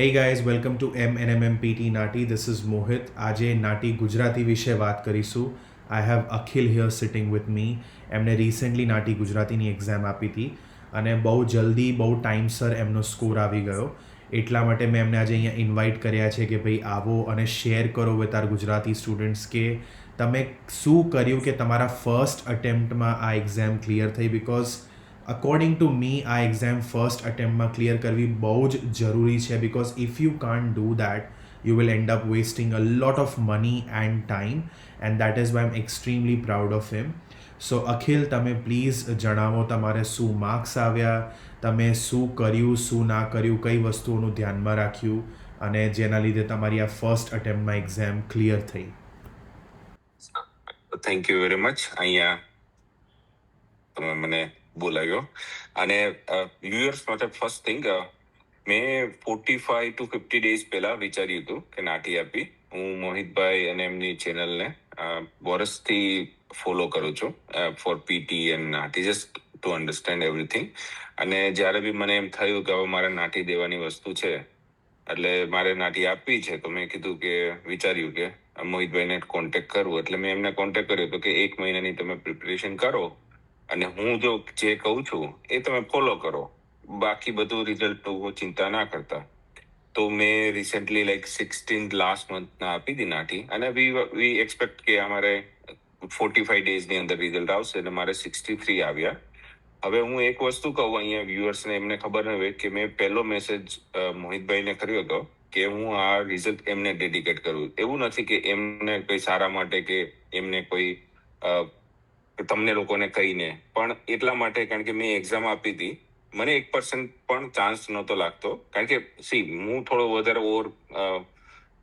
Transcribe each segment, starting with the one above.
Hey guys, welcome to MNMMPT Nati. This is Mohit. આજે નાટી ગુજરાતી વિશે વાત કરીશું. I have Akhil here sitting with me. એમણે recently નાટી ગુજરાતીની એક્ઝામ આપી હતી અને બહુ જલ્દી બહુ ટાઈમસર એમનો સ્કોર આવી ગયો. એટલા માટે મેં એમને આજે અહીંયા ઇન્વાઇટ કર્યા છે કે ભાઈ આવો અને શેર કરો વિથ આર ગુજરાતી સ્ટુડન્ટ્સ કે તમે શું કર્યું કે તમારા ફર્સ્ટ અટેમ્પ્ટમાં આ એક્ઝામ ક્લિયર થઈ. બિકોઝ અકોર્ડિંગ ટુ મી આ એક્ઝામ ફર્સ્ટ અટેમ્પ્ટમાં ક્લિયર કરવી બહુ જ જરૂરી છે. Because if you can't do that you will end up wasting a lot of money and time, and that is why I'm extremely proud of him. So અખિલ, તમે please જણાવો તમારે શું marks આવ્યા, તમે શું કર્યું, શું ના કર્યું, કઈ વસ્તુઓનું ધ્યાનમાં રાખ્યું અને જેના લીધે તમારી આ ફર્સ્ટ અટેમ્પ્ટમાં એક્ઝામ ક્લિયર થઈ. Thank you very much. અહીંયા તમે મને બોલાવ્યો અને વ્યુઅર્સ માટે ફર્સ્ટ થિંગ, મેં 45 to 50 ડેઝ પહેલા વિચાર્યું હતું કે નાટી આપી. હું મોહિતભાઈ અને એમની ચેનલને વર્ષથી ફોલો કરું છું ફોર પીટી એન્ડ નાટી, જસ્ટ ટુ અન્ડરસ્ટેન્ડ એવરીથિંગ. અને જ્યારે બી મને એમ થયું કે હવે મારે નાટી દેવાની વસ્તુ છે, એટલે મારે નાટી આપવી છે, તો મેં કીધું કે વિચાર્યું કે મોહિતભાઈને કોન્ટેક્ટ કરવું. એટલે મેં એમને કોન્ટેક્ટ કર્યો હતો કે 1 મહિનાની તમે પ્રિપરેશન કરો અને હું જો જે કહું છું એ તમે ફોલો કરો, બાકી બધું રિઝલ્ટનું ચિંતા ના કરતા. તો મેં રિસેન્ટલી 16th લાસ્ટ મંથના આપી હતી નાટી અને વી એક્સપેક્ટ કે અમારે 45 ડેઝની અંદર રિઝલ્ટ આવશે અને મારે 63 આવ્યા. હવે હું એક વસ્તુ કહું અહીંયા વ્યુઅર્સને, એમને ખબર ન હોય કે મેં પહેલો મેસેજ મોહિતભાઈને કર્યો હતો કે હું આ રિઝલ્ટ એમને ડેડિકેટ કરું. એવું નથી કે એમને કોઈ સારા માટે કે એમને કોઈ તમને લોકોને કહીને, પણ એટલા માટે કારણ કે મેં એક્ઝામ આપી હતી, મને 1% પણ ચાન્સ નહોતો લાગતો. કારણ કે હું થોડો વધારે ઓવર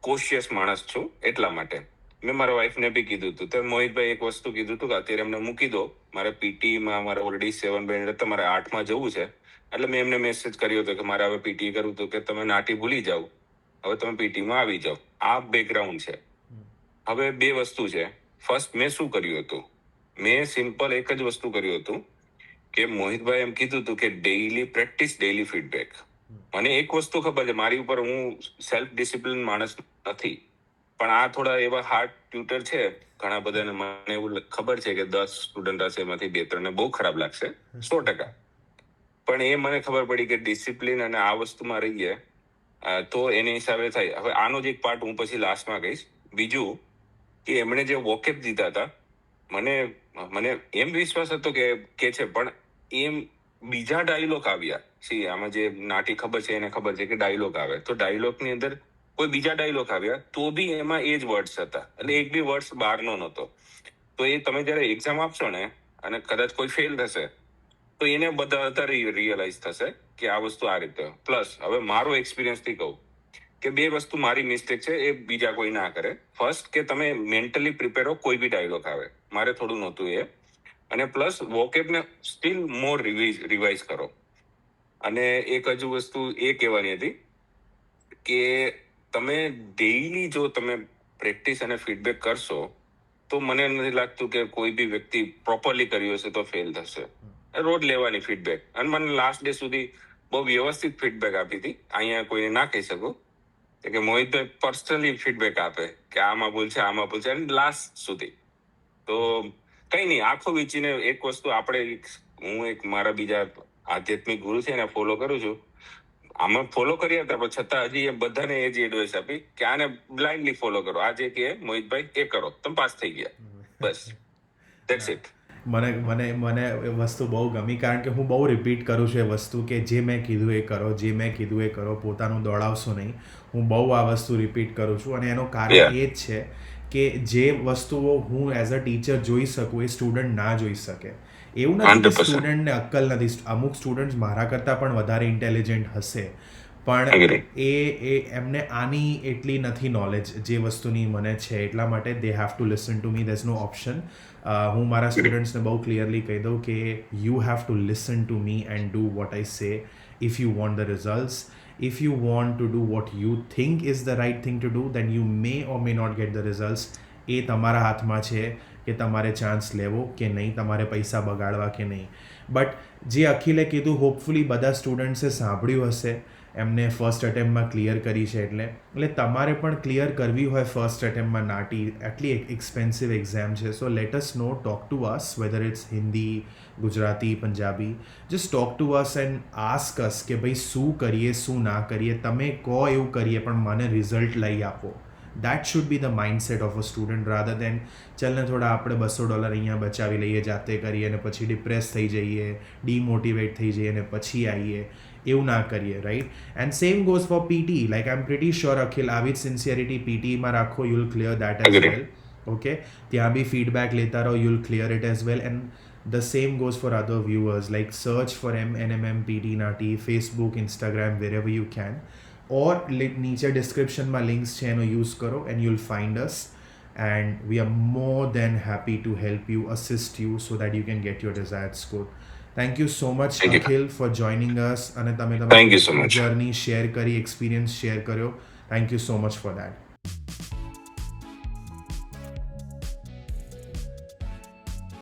કોશિયસ માણસ છું, એટલા માટે મેં મારા વાઈફને બી કીધું હતું. તો મોહિતભાઈ એક વસ્તુ કીધું હતું કે અત્યારે એમને મૂકી દો, મારે પીટીમાં મારે ઓલરેડી 7 બેન્ડ હતા, મારે 8માં જવું છે. એટલે મેં એમને મેસેજ કર્યો હતો કે મારે હવે પીટી કરવું હતું, કે તમે નાટી ભૂલી જાઓ, હવે તમે પીટીમાં આવી જાઓ. આ બેકગ્રાઉન્ડ છે. હવે બે વસ્તુ છે. ફર્સ્ટ મેં શું કર્યું હતું, મેં સિમ્પલ એક જ વસ્તુ કર્યું હતું કે મોહિતભાઈ એમ કીધું હતું કે ડેઈલી પ્રેક્ટિસ, ડેઈલી ફીડબેક. મને એક વસ્તુ ખબર છે, મારી ઉપર હું સેલ્ફ ડિસિપ્લિન માણસ નથી, પણ આ થોડા એવા હાર્ડ ટ્યુટર છે ઘણા બધાને. મને એવું ખબર છે કે 10 સ્ટુડન્ટ હશે, એમાંથી 2-3 બહુ ખરાબ લાગશે, 100%. પણ એ મને ખબર પડી કે ડિસિપ્લિન અને આ વસ્તુમાં રહીએ તો એની હિસાબે થાય. હવે આનો જ એક પાર્ટ હું પછી લાસ્ટમાં કહીશ. બીજું કે એમણે જે વોકેપ દીધા હતા, મને એમ વિશ્વાસ હતો કે છે, પણ એમ બીજા ડાયલોગ આવ્યા. આમાં જે નાટી ખબર છે એને ખબર છે કે ડાયલોગ આવે, તો ડાયલોગની અંદર કોઈ બીજા ડાયલોગ આવ્યા તો બી એમાં એ જ વર્ડ્સ હતા, એટલે એક બી વર્ડ્સ બહારનો નહોતો. તો એ તમે જયારે એક્ઝામ આપશો ને અને કદાચ કોઈ ફેલ થશે તો એને બધા અત્યારે રિયલાઇઝ થશે કે આ વસ્તુ આ રીતે. પ્લસ હવે મારો એક્સપિરિયન્સથી કહું કે બે વસ્તુ મારી મિસ્ટેક છે, એ બીજા કોઈ ના કરે. ફર્સ્ટ કે તમે મેન્ટલી પ્રિપેર હો, કોઈ બી ડાયલોગ આવે, મારે થોડું નહોતું એ. અને પ્લસ વોકેબને સ્ટીલ મોર રિવાઇઝ કરો. અને એક હજુ વસ્તુ એ કહેવાની હતી કે તમે ડેઈલી જો તમે પ્રેક્ટિસ અને ફીડબેક કરશો તો મને નથી લાગતું કે કોઈ બી વ્યક્તિ પ્રોપરલી કર્યું હશે તો ફેલ થશે. રોજ લેવાની ફીડબેક. અને મને લાસ્ટ ડે સુધી બહુ વ્યવસ્થિત ફીડબેક આપી હતી. અહીંયા કોઈને ના કહી શકું કે મોહિતભાઈ પર્સનલી ફીડબેક આપે કે આમાં ભૂલ છે, આમાં ભૂલ છે, અને લાસ્ટ સુધી. તો કઈ નહીં, આંખો વીંચીને એક વસ્તુ હું એક મારા બીજા આધ્યાત્મિક ગુરુ છે એને ફોલો કરું છું. આમાં ફોલો કર્યા હતા, પણ છતાં હજી એ બધાને એ જ એડવાઇસ આપી કે આને બ્લાઇન્ડલી ફોલો કરો. આ જે કે મોહિતભાઈ એ કરો, તમે પાસ થઈ ગયા, બસ, ધેટ્સ ઇટ. મને વસ્તુ બહુ ગમી, કારણ કે હું બહુ રિપીટ કરું છું એ વસ્તુ કે જે મેં કીધું એ કરો, જે મેં કીધું એ કરો, પોતાનું દોડાવશો નહીં. હું બહુ આ વસ્તુ રિપીટ કરું છું અને એનું કારણ એ જ છે કે જે વસ્તુઓ હું એઝ અ ટીચર જોઈ શકું એ સ્ટુડન્ટ ના જોઈ શકે. એવું નથી કે 100%. સ્ટુડન્ટને અક્કલ નથી, અમુક સ્ટુડન્ટ્સ મારા કરતાં પણ વધારે ઇન્ટેલિજન્ટ હશે, પણ એમને આની એટલી નથી નોલેજ જે વસ્તુની મને છે. એટલા માટે they have to listen to me, there is no option. હું મારા સ્ટુડન્ટ્સને બહુ ક્લિયરલી કહી દઉં કે you have to listen to me and do what I say if you want the results. If you want to do what you think is the right thing to do, then you may or may not get the results. એ તમારા હાથમાં છે કે તમારે chance લેવો કે નહીં, તમારે પૈસા બગાડવા કે નહીં. બટ જે અખિલે કીધું, હોપફુલી બધા સ્ટુડન્ટ્સે સાંભળ્યું હશે એમને ફર્સ્ટ અટેમ્પમાં ક્લિયર કરી છે એટલે તમારે પણ ક્લિયર કરવી હોય ફર્સ્ટ અટેમ્પમાં નાટી, આટલી એક્સપેન્સિવ એક્ઝામ છે. So let us know, talk to us, whether it's Hindi, Gujarati, Punjabi, just talk to us and ask us કે ભાઈ શું કરીએ શું ના કરીએ, તમે કહો એવું કરીએ પણ મને રિઝલ્ટ લઈ આપો. That should be the mindset of a student rather દેન ચાલને થોડા આપણે $200 અહીંયા બચાવી લઈએ, જાતે કરીએ અને પછી ડિપ્રેસ થઈ જઈએ, ડીમોટિવેટ થઈ જઈએ અને પછી આવીએ, એવું ના કરીએ, right? And same goes for PT. Like I am pretty sure Akhil આવી જ સિન્સિયરિટી પીટીમાં રાખો, you will clear that as Agree. Well. Okay, ત્યાં બી ફીડબેક લેતા રહો, you will clear it as well. And the same goes for other viewers, like search for NMM PT Nati, Facebook, Instagram, wherever you can, or નીચે ડિસ્ક્રિપ્શનમાં links છે એનો use કરો and you'll find us, and we are more than happy to help you, assist you so that you can get your desired score. Thank you so much Thank you. Akhil for joining us, અને તમે Thank you so તમારી much. Journey share કરી, experience share કર્યો. Thank you so much for that.